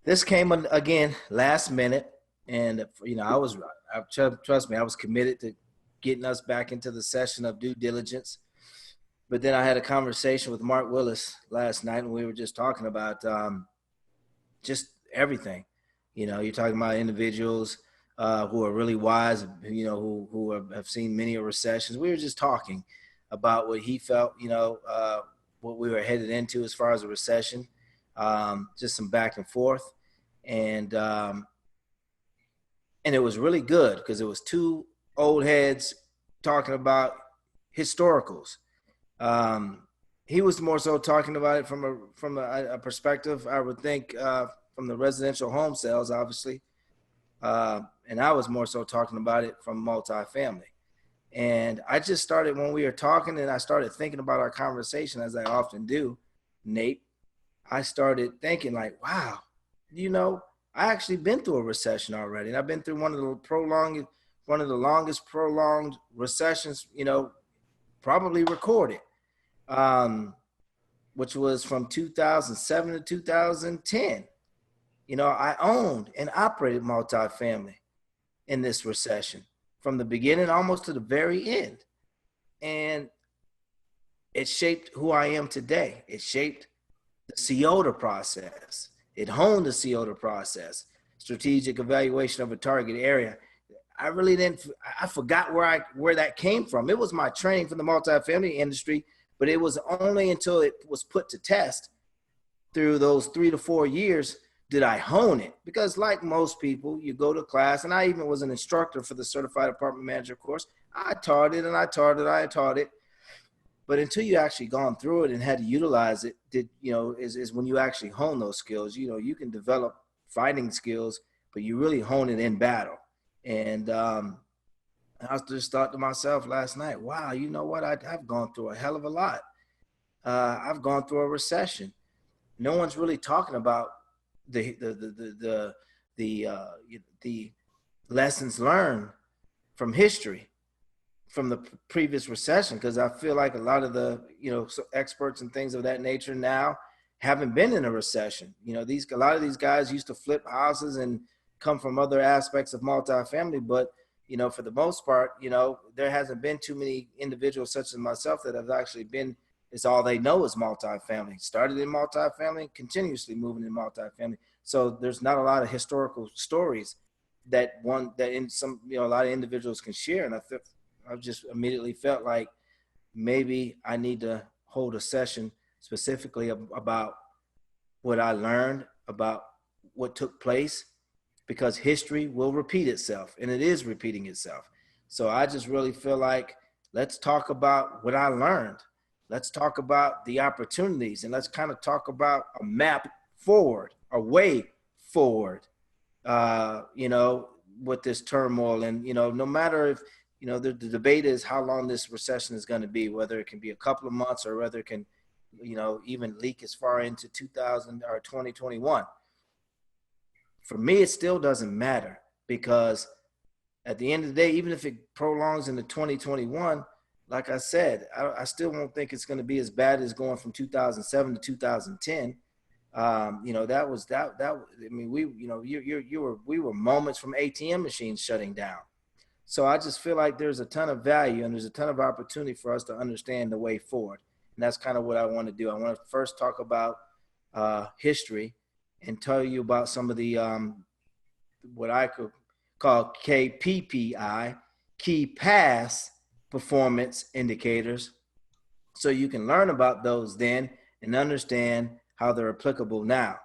This came again last minute, and trust me, I was committed to getting us back into the session of due diligence. But then I had a conversation with Mark Willis last night, and we were just talking about just everything. You're talking about individuals who are really wise, who have seen many recessions. We were just talking about what he felt, what we were headed into as far as a recession, just some back and forth. And it was really good because it was two old heads talking about historicals. He was more so talking about it from a perspective, I would think, from the residential home sales, obviously. And I was more so talking about it from multifamily. And I just started, when we were talking, and I started thinking about our conversation, as I often do, Nate, I started thinking like, wow, I actually been through a recession already. And I've been through one of the longest prolonged recessions, probably recorded, which was from 2007 to 2010. I owned and operated multifamily in this recession from the beginning almost to the very end. And it shaped who I am today. It shaped the COTA process. It honed the COTA process, strategic evaluation of a target area. I forgot where that came from. It was my training for the multifamily industry, but it was only until it was put to test through those 3 to 4 years did I hone it. Because like most people, you go to class, and I even was an instructor for the Certified Apartment Manager course. I taught it. But until you actually gone through it and had to utilize it, is when you actually hone those skills. You can develop fighting skills, but you really hone it in battle. And I just thought to myself last night, wow, you know what? I've gone through a hell of a lot. I've gone through a recession. No one's really talking about the lessons learned from history, from the previous recession, because I feel like a lot of the experts and things of that nature now haven't been in a recession. A lot of these guys used to flip houses and come from other aspects of multifamily, but for the most part, there hasn't been too many individuals such as myself that have actually been. It's all they know is multifamily. Started in multifamily, continuously moving in multifamily. So there's not a lot of historical stories that a lot of individuals can share. And I've just immediately felt like maybe I need to hold a session specifically about what I learned, about what took place, because history will repeat itself, and it is repeating itself. So I just really feel like let's talk about what I learned. Let's talk about the opportunities, and let's kind of talk about a map forward, a way forward, with this turmoil. And, no matter if, the debate is how long this recession is going to be, whether it can be a couple of months or whether it can, even leak as far into 2021. For me, it still doesn't matter, because at the end of the day, even if it prolongs into 2021, like I said, I still won't think it's going to be as bad as going from 2007 to 2010. That was that. I mean, we were moments from ATM machines shutting down. So I just feel like there's a ton of value and there's a ton of opportunity for us to understand the way forward. And that's kind of what I want to do. I want to first talk about history and tell you about some of the what I could call KPPI, key past performance indicators, so you can learn about those then and understand how they're applicable now.